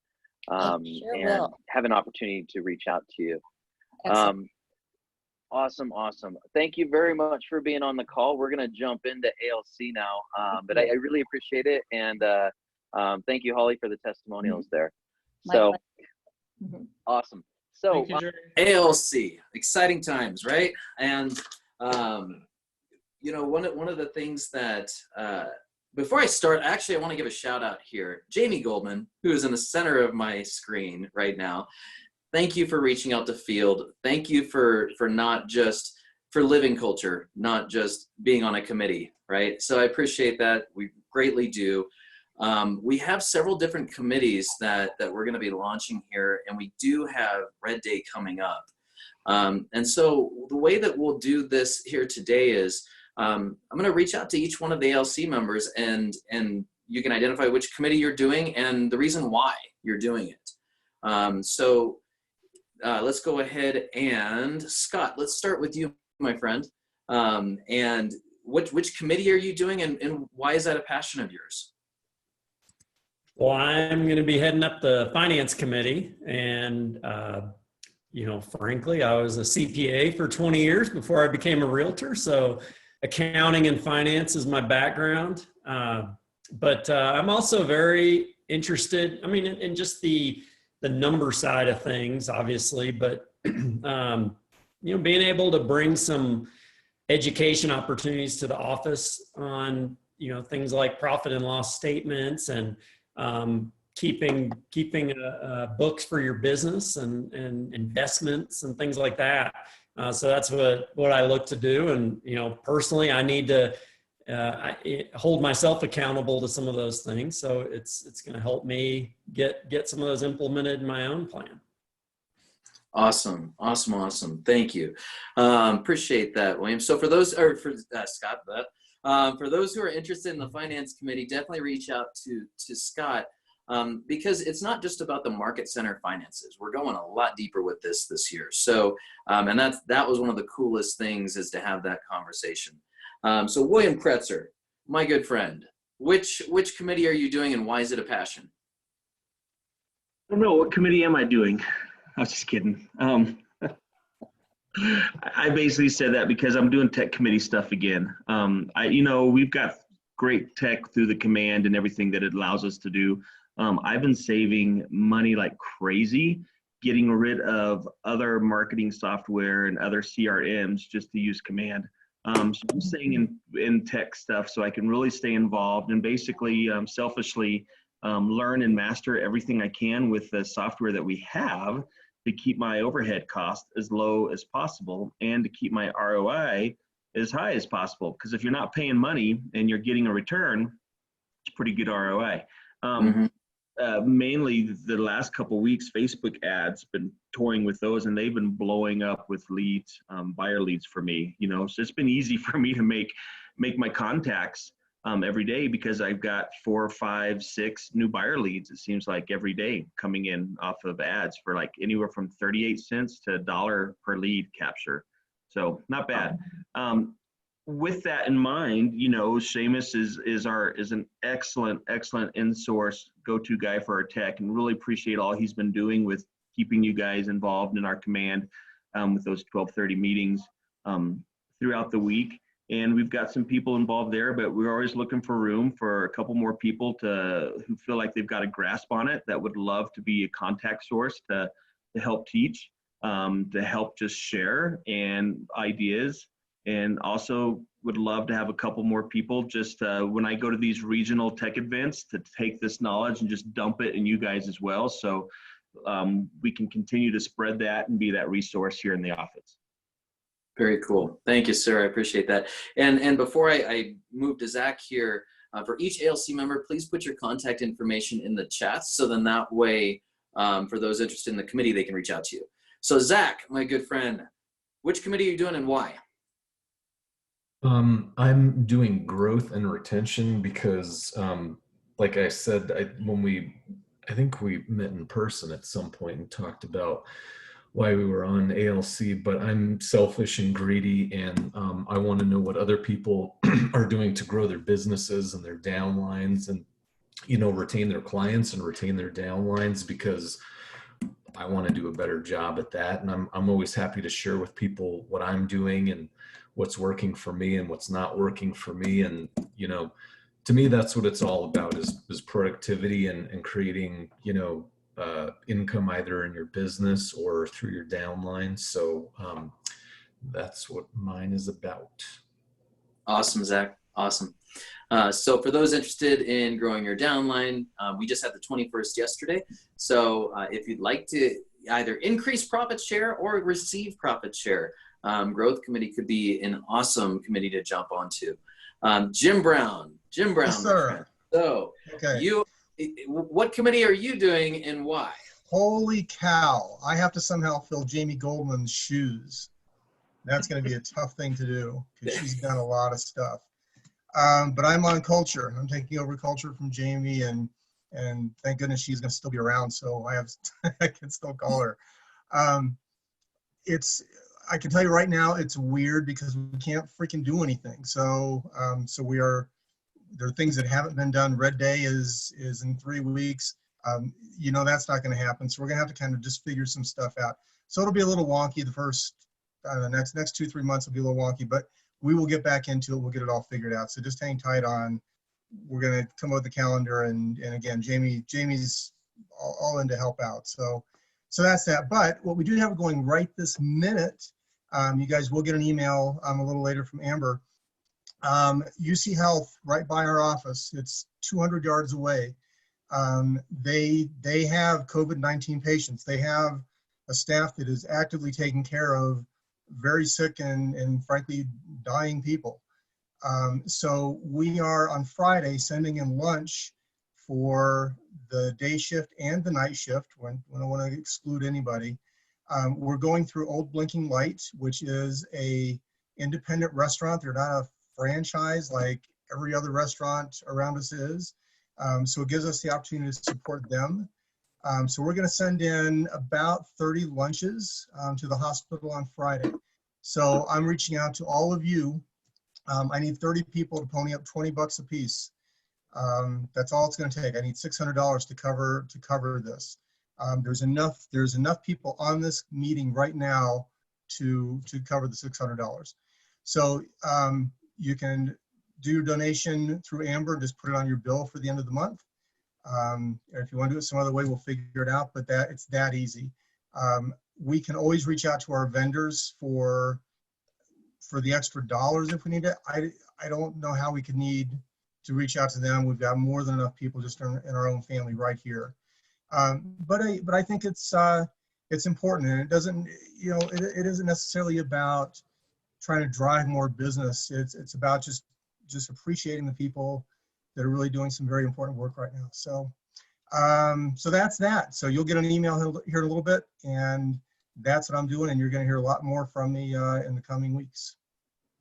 and have an opportunity to reach out to you. Awesome. Thank you very much for being on the call. We're going to jump into ALC now, but I really appreciate it. And thank you, Holly, for the testimonials there. So awesome. So ALC, exciting times, right? And one of the things that before I start, actually, I want to give a shout out here. Jamie Goldman, who is in the center of my screen right now. Thank you for reaching out to Field. Thank you for not just for living culture, not just being on a committee, right? So I appreciate that. We greatly do. We have several different committees that we're going to be launching here, and we do have Red Day coming up. And so the way that we'll do this here today is I'm going to reach out to each one of the ALC members, and you can identify which committee you're doing and the reason why you're doing it. So let's go ahead and Scott, let's start with you, my friend. And which committee are you doing, and why is that a passion of yours? Well, I'm going to be heading up the finance committee, and you know, frankly, I was a CPA for 20 years before I became a realtor, so accounting and finance is my background. But I'm also very interested, I mean, in just the number side of things, obviously, but you know, being able to bring some education opportunities to the office on, you know, things like profit and loss statements, and keeping books for your business and investments and things like that. So that's what I look to do. And, you know, personally, I need to hold myself accountable to some of those things. So it's going to help me get some of those implemented in my own plan. Awesome. Thank you. Appreciate that, William. So for those, or for Scott, for those who are interested in the finance committee, definitely reach out to Scott, because it's not just about the market center finances. We're going a lot deeper with this year. So, and that was one of the coolest things, is to have that conversation. So William Kretzer, my good friend, which committee are you doing, and why is it a passion? I don't know. What committee am I doing? I was just kidding. I basically said that because I'm doing tech committee stuff again. You know, we've got great tech through the command and everything that it allows us to do. I've been saving money like crazy, getting rid of other marketing software and other CRMs just to use command. So I'm staying in tech stuff so I can really stay involved and basically selfishly learn and master everything I can with the software that we have to keep my overhead cost as low as possible and to keep my ROI as high as possible. Because if you're not paying money and you're getting a return, it's pretty good ROI. Mainly the last couple of weeks, Facebook ads been toying with those, and they've been blowing up with leads, buyer leads for me. You know, so it's been easy for me to make my contacts every day, because I've got 4, 5, 6 new buyer leads, it seems like, every day coming in off of ads for like anywhere from 38 cents to $1 per lead capture. So not bad. With that in mind, you know, Seamus is an excellent in-source go-to guy for our tech, and really appreciate all he's been doing with keeping you guys involved in our command with those 12:30 meetings throughout the week. And we've got some people involved there, but we're always looking for room for a couple more people who feel like they've got a grasp on it, that would love to be a contact source to help teach, to help just share and ideas. And also would love to have a couple more people just when I go to these regional tech events, to take this knowledge and just dump it in you guys as well. So we can continue to spread that and be that resource here in the office. Very cool. Thank you, sir. I appreciate that. And before I move to Zach here, for each ALC member, please put your contact information in the chat, so then that way, for those interested in the committee, they can reach out to you. So Zach, my good friend, which committee are you doing and why? I'm doing growth and retention because, like I said, I think we met in person at some point and talked about why we were on ALC, but I'm selfish and greedy, and I want to know what other people are doing to grow their businesses and their downlines, and, you know, retain their clients and retain their downlines, because I want to do a better job at that. And I'm always happy to share with people what I'm doing and what's working for me and what's not working for me. And, you know, to me, that's what it's all about, is productivity and creating, you know, income either in your business or through your downline. So that's what mine is about. Awesome, Zach. Awesome. So for those interested in growing your downline, we just had the 21st yesterday. So if you'd like to either increase profit share or receive profit share, Growth Committee could be an awesome committee to jump onto. Jim Brown, Yes, sir. so Okay. what committee are you doing and why? Holy cow. I have to somehow fill Jamie Goldman's shoes. That's going to be a tough thing to do because she's done a lot of stuff. But I'm on culture. I'm taking over culture from Jamie, and thank goodness she's going to still be around, so I can still call her. I can tell you right now, it's weird because we can't freaking do anything. So there are things that haven't been done. Red Day is in 3 weeks. That's not going to happen. So we're going to have to kind of just figure some stuff out. So it'll be a little wonky the first, next 2-3 months will be a little wonky, but we will get back into it. We'll get it all figured out. So just hang tight on. We're going to come up with the calendar, and again, Jamie's all in to help out. So that's that. But what we do have going right this minute, you guys will get an email a little later from Amber. UC Health, right by our office, it's 200 yards away. They have COVID-19 patients. They have a staff that is actively taking care of very sick and frankly dying people. So we are on Friday sending in lunch for the day shift and the night shift when I want to exclude anybody. We're going through Old Blinking Light, which is a independent restaurant. They're not a franchise like every other restaurant around us is. So it gives us the opportunity to support them. So we're going to send in about 30 lunches to the hospital on Friday. So I'm reaching out to all of you. I need 30 people to pony up $20 a piece. That's all it's going to take. I need $600 to cover this. There's enough people on this meeting right now to cover the $600. So you can do your donation through Amber, just put it on your bill for the end of the month. If you want to do it some other way, we'll figure it out, but it's that easy. We can always reach out to our vendors for the extra dollars if we need it. I don't know how we could need to reach out to them. We've got more than enough people just in our own family right here. But I think it's important, and it doesn't, it isn't necessarily about trying to drive more business. It's about just appreciating the people that are really doing some very important work right now. So that's that. So you'll get an email here in a little bit, and that's what I'm doing, and you're going to hear a lot more from me in the coming weeks.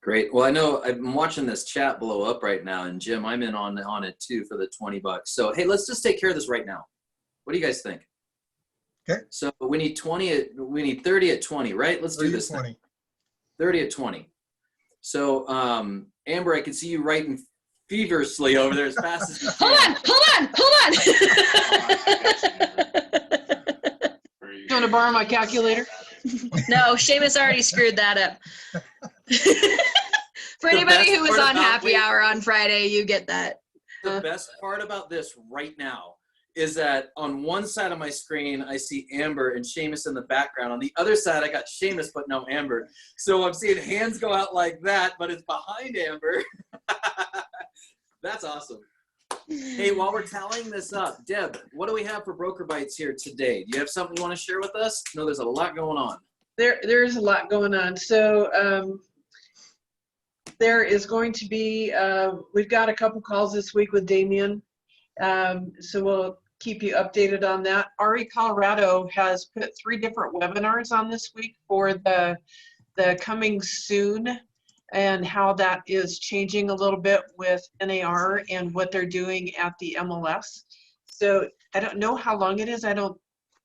Great. Well, I know I'm watching this chat blow up right now, and Jim, I'm in on it too for the $20. So hey, let's just take care of this right now. What do you guys think? Okay. So we need 30 at 20, right? Let's do this. 20. 30 at 20. So Amber, I can see you writing feverishly over there as fast as you can. Hold on. You want to borrow my calculator? No, Seamus already screwed that up. For anybody who was on happy hour on Friday, you get that. The best part about this right now is that on one side of my screen, I see Amber and Seamus in the background. On the other side, I got Seamus, but no Amber. So I'm seeing hands go out like that, but it's behind Amber. That's awesome. Hey, while we're tallying this up, Deb, what do we have for Broker Bites here today? Do you have something you want to share with us? No, there's a lot going on. There's a lot going on. So there is going to be, we've got a couple calls this week with Damien. So we'll keep you updated on that. RE Colorado has put 3 different webinars on this week for the coming soon, and how that is changing a little bit with NAR and what they're doing at the MLS. So I don't know how long it is. I don't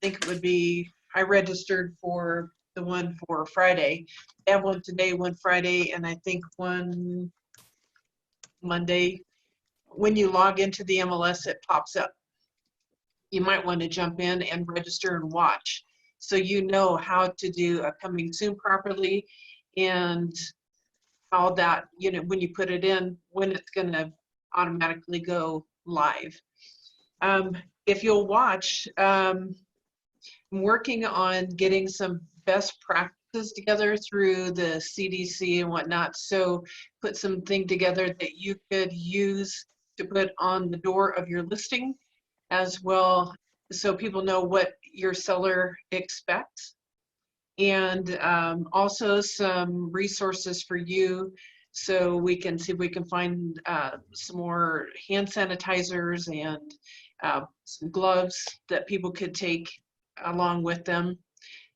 think it would be, I registered for the one for Friday. They have one today, one Friday, and I think one Monday. When you log into the MLS, it pops up. You might want to jump in and register and watch, so you know how to do a coming soon properly, and how that, when you put it in, when it's going to automatically go live. If you'll watch, I'm working on getting some best practices together through the CDC and whatnot. So put something together that you could use to put on the door of your listing as well, so people know what your seller expects. and also some resources for you, so we can see if we can find some more hand sanitizers and some gloves that people could take along with them.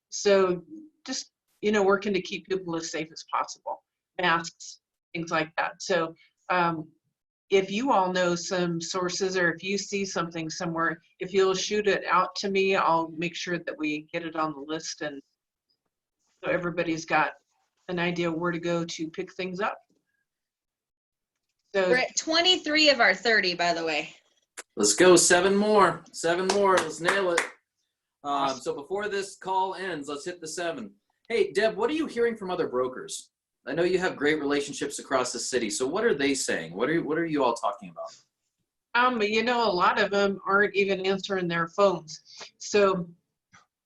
So just, you know, working to keep people as safe as possible, masks, things like that. So if you all know some sources, or if you see something somewhere, if you'll shoot it out to me, I'll make sure that we get it on the list, and so everybody's got an idea where to go to pick things up. So We're at 23 of our 30, by the way. Let's go. 7 more. 7 more. Let's nail it. So before this call ends, let's hit the 7. Hey, Deb, what are you hearing from other brokers? I know you have great relationships across the city. So what are they saying? What are you all talking about? You know, a lot of them aren't even answering their phones. So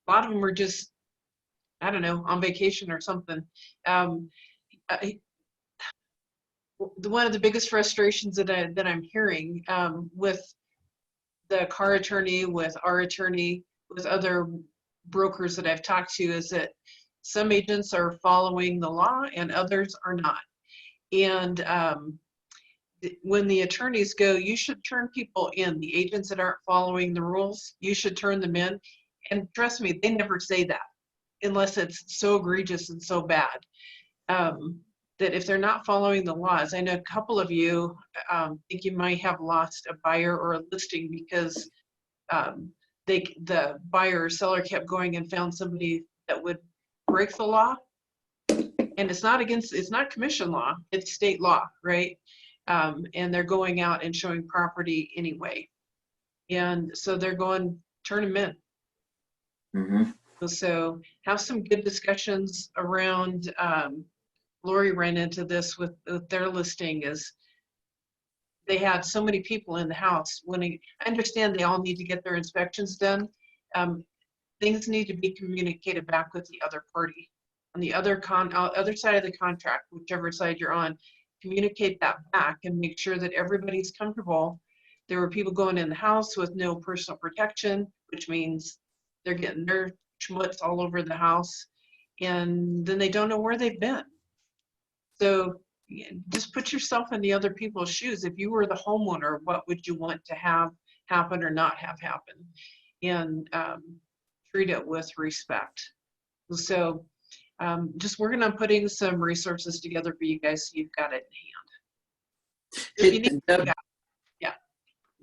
a lot of them are just, I don't know, on vacation or something. One of the biggest frustrations that I'm hearing with the car attorney, with our attorney, with other brokers that I've talked to, is that some agents are following the law and others are not. And when the attorneys go, you should turn people in. The agents that aren't following the rules, you should turn them in. And trust me, they never say that unless it's so egregious and so bad. That if they're not following the laws, I know a couple of you think you might have lost a buyer or a listing because the buyer or seller kept going and found somebody that would break the law. And it's not commission law, it's state law, right? And they're going out and showing property anyway. And so they're going, turn them in. Mm-hmm. So have some good discussions around, Lori ran into this with their listing, is they had so many people in the house. I understand they all need to get their inspections done. Things need to be communicated back with the other party. On the other side of the contract, whichever side you're on, communicate that back and make sure that everybody's comfortable. There were people going in the house with no personal protection, which means they're getting their schmutz all over the house, and then they don't know where they've been. So just put yourself in the other people's shoes. If you were the homeowner, what would you want to have happen or not have happen? And treat it with respect. So just working on putting some resources together for you guys so you've got it in hand. Deb, yeah.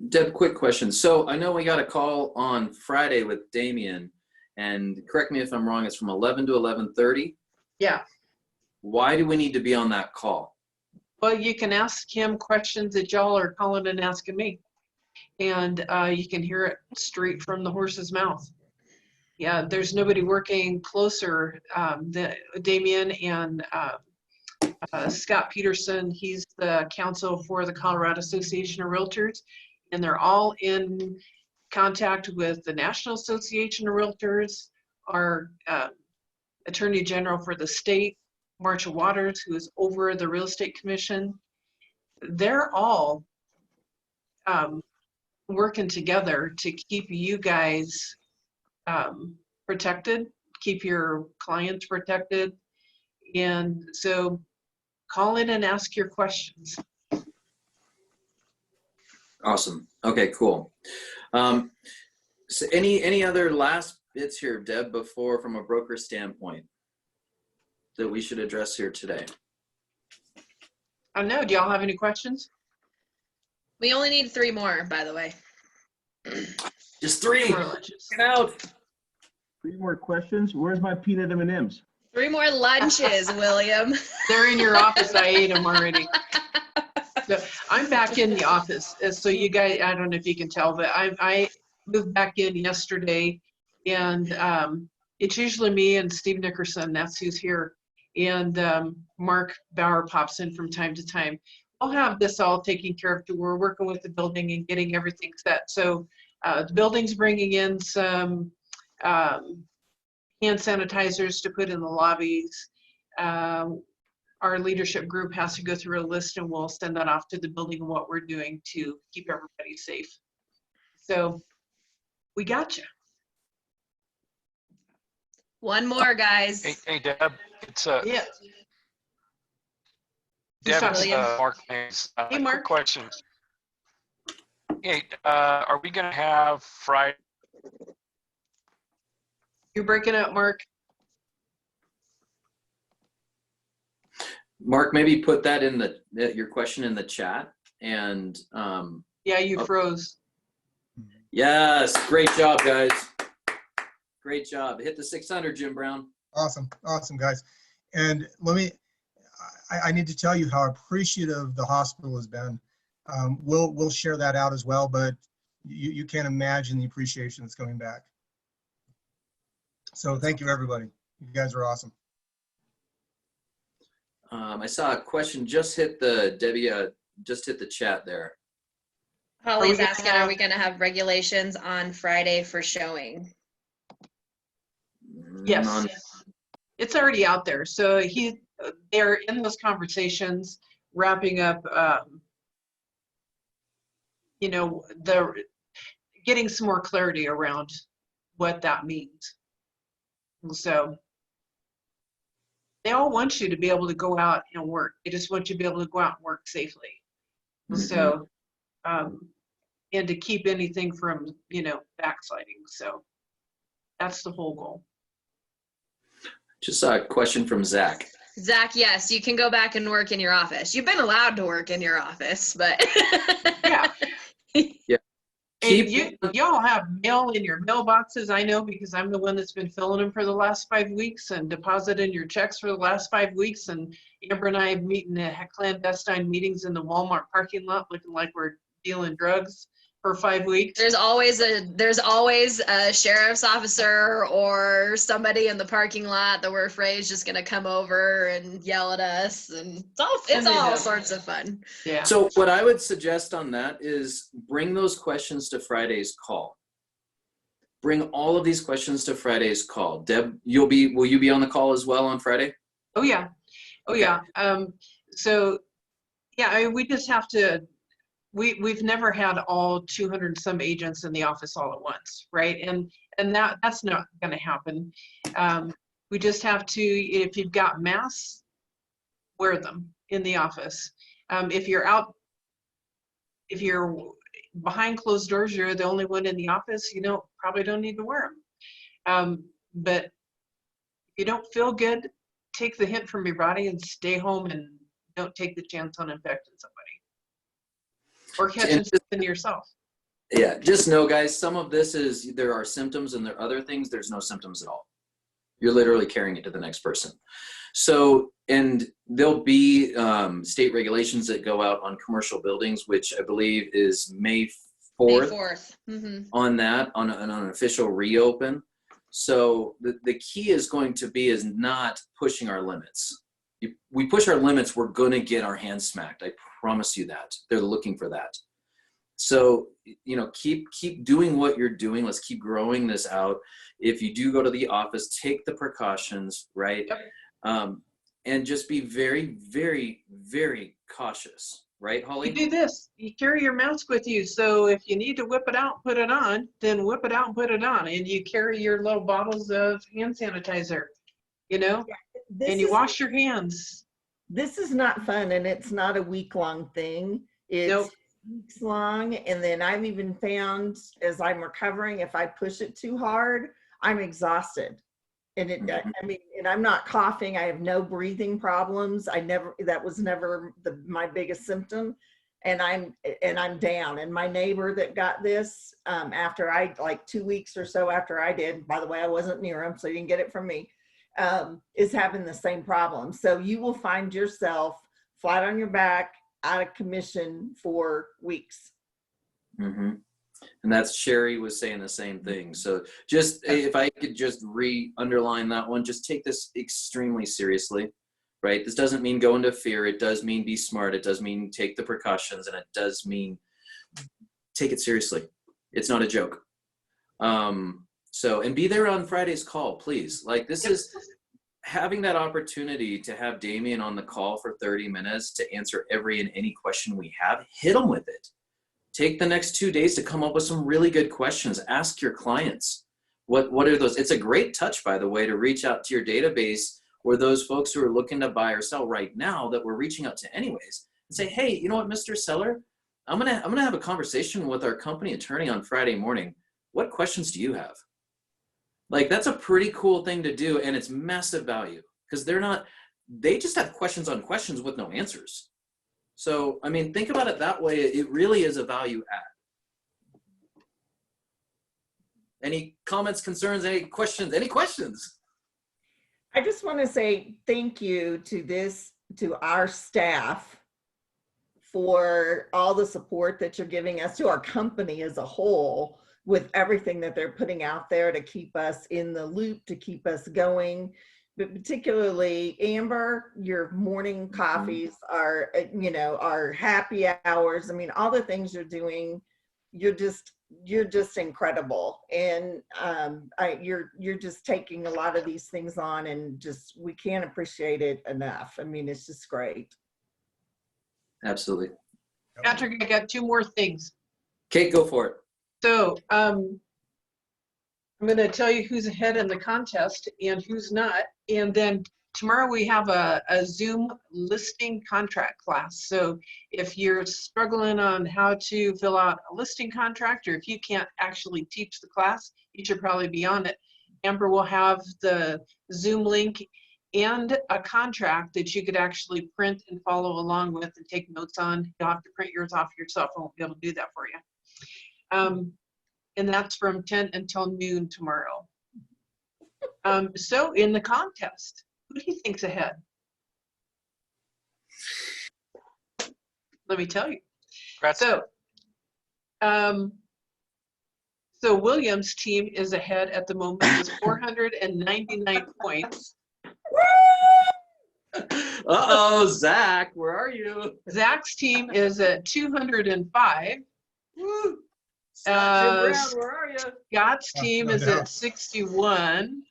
Deb, quick question. So I know we got a call on Friday with Damien, and correct me if I'm wrong, it's from 11 to 11:30? Yeah. Why do we need to be on that call? Well, you can ask him questions that y'all are calling and asking me. And you can hear it straight from the horse's mouth. Yeah, there's nobody working closer than Damien and Scott Peterson. He's the counsel for the Colorado Association of Realtors, and they're all in contact with the National Association of Realtors, our Attorney General for the state, Marcia Waters, who is over the Real Estate Commission. They're all working together to keep you guys protected, keep your clients protected. And so call in and ask your questions. Awesome. Okay, cool. So any other last bits here, Deb, before from a broker standpoint that we should address here today? I know. Do y'all have any questions? We only need 3 more, by the way. Just 3. Get out. 3 more questions. Where's my peanut M&Ms? 3 more lunches, William. They're in your office. I ate them already. So I'm back in the office. So you guys, I don't know if you can tell, but I moved back in yesterday, and it's usually me and Steve Nickerson. That's who's here. And Mark Bauer pops in from time to time. I'll have this all taken care of. We're working with the building and getting everything set. So the building's bringing in some hand sanitizers to put in the lobbies. Our leadership group has to go through a list, and we'll send that off to the building and what we're doing to keep everybody safe. So we got you. One more, guys. Hey, Deb, it's Yeah. Deb, it's William. Mark Mays. Hey, Mark. Quick question. Hey, are we gonna have Friday? You're breaking up, Mark. Mark, maybe put that in your question in the chat and Yeah, you froze. yes, great job, guys. Great job. Hit the 600, Jim Brown. Awesome, awesome, guys. And I need to tell you how appreciative the hospital has been. We'll share that out as well, but you can't imagine the appreciation that's coming back. So thank you, everybody. You guys are awesome. I saw a question just hit the Debbie. Just hit the chat there. Holly's asking, are we going to have regulations on Friday for showing? Yes. It's already out there. So they're in those conversations, wrapping up, getting some more clarity around what that means. And so they all want you to be able to go out and work. They just want you to be able to go out and work safely. And so, and to keep anything from, backsliding. So that's the whole goal. Just saw a question from Zach. Zach, yes, you can go back and work in your office. You've been allowed to work in your office, but yeah. Yeah. And y'all have mail in your mailboxes. I know because I'm the one that's been filling them for the last 5 weeks and depositing your checks for the last 5 weeks. And Amber and I have meeting at clandestine meetings in the Walmart parking lot, looking like we're dealing drugs for 5 weeks. There's always a sheriff's officer or somebody in the parking lot that we're afraid is just gonna come over and yell at us, and it's all sorts of fun. Yeah. So what I would suggest on that is bring those questions to Friday's call. Bring all of these questions to Friday's call. Deb, will you be on the call as well on Friday? Oh yeah. Oh yeah. So yeah, we just have to. We've never had all 200 and some agents in the office all at once, right? And that's not going to happen. We just have to, if you've got masks, wear them in the office. If you're behind closed doors, you're the only one in the office, probably don't need to wear them. But if you don't feel good, take the hint from your body and stay home and don't take the chance on infecting somebody. Or catching something yourself. Yeah, just know, guys, some of this is, there are symptoms and there are other things, there's no symptoms at all. You're literally carrying it to the next person. So, and there'll be state regulations that go out on commercial buildings, which I believe is May 4th. May 4th. Mm-hmm. On that, on an official reopen. So the key is going to be is not pushing our limits. If we push our limits, we're going to get our hands smacked. I promise you that. They're looking for that. So, keep doing what you're doing. Let's keep growing this out. If you do go to the office, take the precautions, right? Yep. And just be very, very, very cautious, right, Holly? You do this. You carry your mask with you. So if you need to whip it out, put it on, then whip it out and put it on. And you carry your little bottles of hand sanitizer, and you wash your hands. This is not fun, and it's not a week-long thing. It's weeks long, and then I've even found as I'm recovering, if I push it too hard, I'm exhausted. And and I'm not coughing. I have no breathing problems. That was never my biggest symptom. And I'm down. And my neighbor that got this after like 2 weeks or so after I did, by the way, I wasn't near him, so he didn't get it from me, is having the same problem. So you will find yourself flat on your back, out of commission for weeks. Mm-hmm. And that's Sherry was saying the same thing. So just, if I could just underline that one, just take this extremely seriously, right? This doesn't mean go into fear. It does mean be smart. It does mean take the precautions, and it does mean take it seriously. It's not a joke. And be there on Friday's call, please. Like, this is having that opportunity to have Damien on the call for 30 minutes to answer every and any question we have. Hit them with it. Take the next 2 days to come up with some really good questions. Ask your clients. What are those? It's a great touch, by the way, to reach out to your database or those folks who are looking to buy or sell right now that we're reaching out to anyways, and say, hey, you know what, Mr. Seller, I'm gonna have a conversation with our company attorney on Friday morning. What questions do you have? Like, that's a pretty cool thing to do, and it's massive value because they just have questions on questions with no answers. So, I mean, think about it that way. It really is a value add. Any comments, concerns, any questions? Any questions? I just want to say thank you to our staff for all the support that you're giving us, to our company as a whole, with everything that they're putting out there to keep us in the loop, to keep us going. But particularly, Amber, your morning coffees are, our happy hours. I mean, all the things you're doing, you're just incredible. And you're just taking a lot of these things on, and we can't appreciate it enough. I mean, it's just great. Absolutely. Patrick, I got 2 more things. Kate, go for it. So I'm going to tell you who's ahead in the contest and who's not. And then tomorrow we have a Zoom listing contract class. So if you're struggling on how to fill out a listing contract, or if you can't actually teach the class, you should probably be on it. Amber will have the Zoom link and a contract that you could actually print and follow along with and take notes on. You'll have to print yours off yourself. I won't be able to do that for you. And that's from 10 until noon tomorrow. So in the contest, who do you think's ahead? Let me tell you. So William's team is ahead at the moment with 499 points. Uh-oh, Zach, where are you? Zach's team is at 205. Woo! Scott, Jim Brown, where are you? Scott's team is at 61,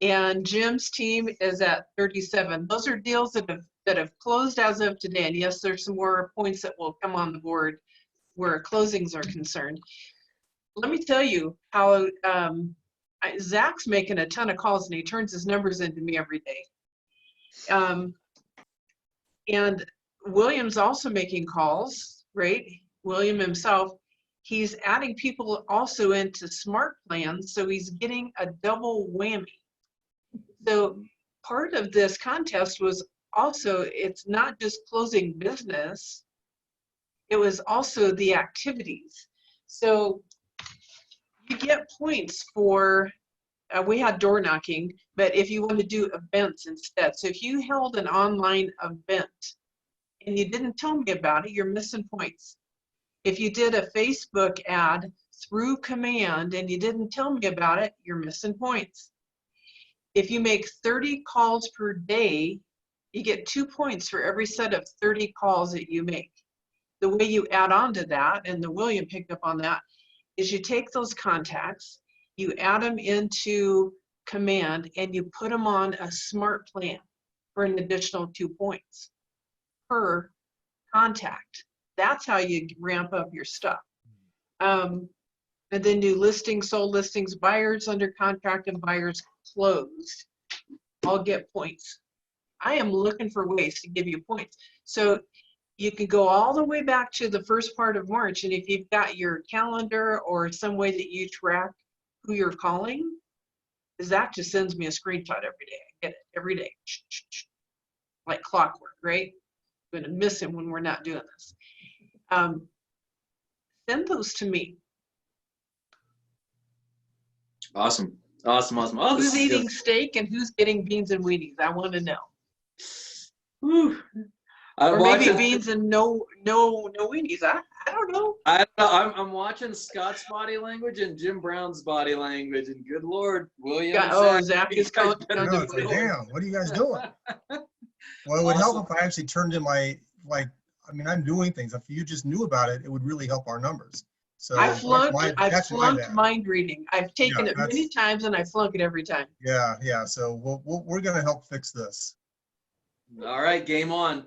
and Jim's team is at 37. Those are deals that have closed as of today. And yes, there's some more points that will come on the board where closings are concerned. Let me tell you how Zach's making a ton of calls, and he turns his numbers into me every day. And William's also making calls, right? William himself. He's adding people also into smart plans, so he's getting a double whammy. So part of this contest was also, it's not just closing business, it was also the activities. So you get points for, we had door knocking, but if you want to do events instead. So if you held an online event and you didn't tell me about it, you're missing points. If you did a Facebook ad through command and you didn't tell me about it, you're missing points. If you make 30 calls per day, you get 2 points for every set of 30 calls that you make. The way you add on to that, and the William picked up on that, is you take those contacts, you add them into command, and you put them on a smart plan for an additional 2 points per contact. That's how you ramp up your stuff. And then do listings, sold listings, buyers under contract, and buyers closed. All get points. I am looking for ways to give you points. So you can go all the way back to the first part of March, and if you've got your calendar or some way that you track who you're calling, Zach just sends me a screenshot every day. I get it every day. Like clockwork, right? I'm gonna miss him when we're not doing this. Send those to me. Awesome. Awesome. Oh, who's eating steak and who's getting beans and weenies? I want to know. Whew. Or maybe beans and no weenies. I don't know. I'm watching Scott's body language and Jim Brown's body language, and good Lord, William. Zach is coming. Damn, what are you guys doing? Well, it would help if I actually turned in my, I'm doing things. If you just knew about it, it would really help our numbers. So I've flunked mind reading. I've taken it many times and I flunk it every time. Yeah. So we're going to help fix this. All right, game on.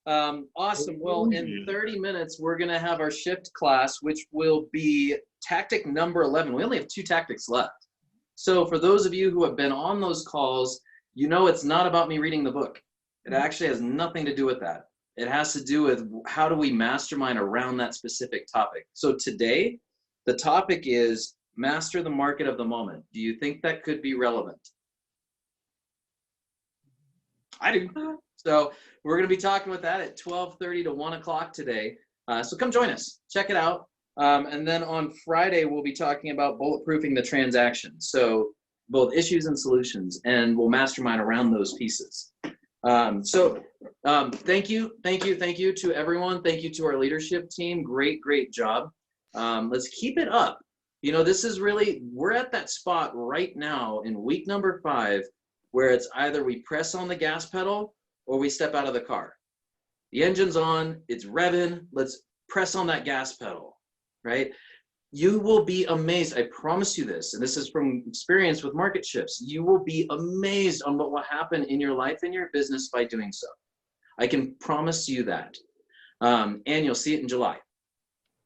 Awesome. Well, in 30 minutes, we're going to have our shift class, which will be tactic number 11. We only have 2 tactics left. So for those of you who have been on those calls, you know it's not about me reading the book. It actually has nothing to do with that. It has to do with how do we mastermind around that specific topic. So today, the topic is master the market of the moment. Do you think that could be relevant? I do. So we're going to be talking with that at 12:30 to 1 o'clock today. So come join us. Check it out. And then on Friday, we'll be talking about bulletproofing the transaction. So both issues and solutions, and we'll mastermind around those pieces. Thank you to everyone. Thank you to our leadership team. Great job. Let's keep it up. You know, this is really, we're at that spot right now in week number 5, where it's either we press on the gas pedal or we step out of the car. The engine's on, it's revving, let's press on that gas pedal, right? You will be amazed, I promise you this, and this is from experience with market shifts, you will be amazed on what will happen in your life and your business by doing so. I can promise you that. And you'll see it in July.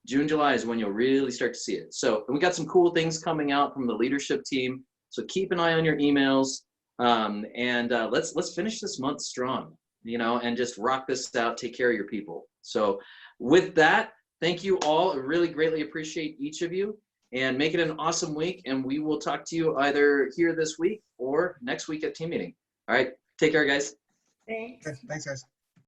June, July is when you'll really start to see it. So we got some cool things coming out from the leadership team. So keep an eye on your emails. Let's finish this month strong, you know, and just rock this out, take care of your people. So with that, thank you all. I really greatly appreciate each of you, and make it an awesome week. And we will talk to you either here this week or next week at team meeting. All right. Take care, guys. Thanks. Thanks, guys.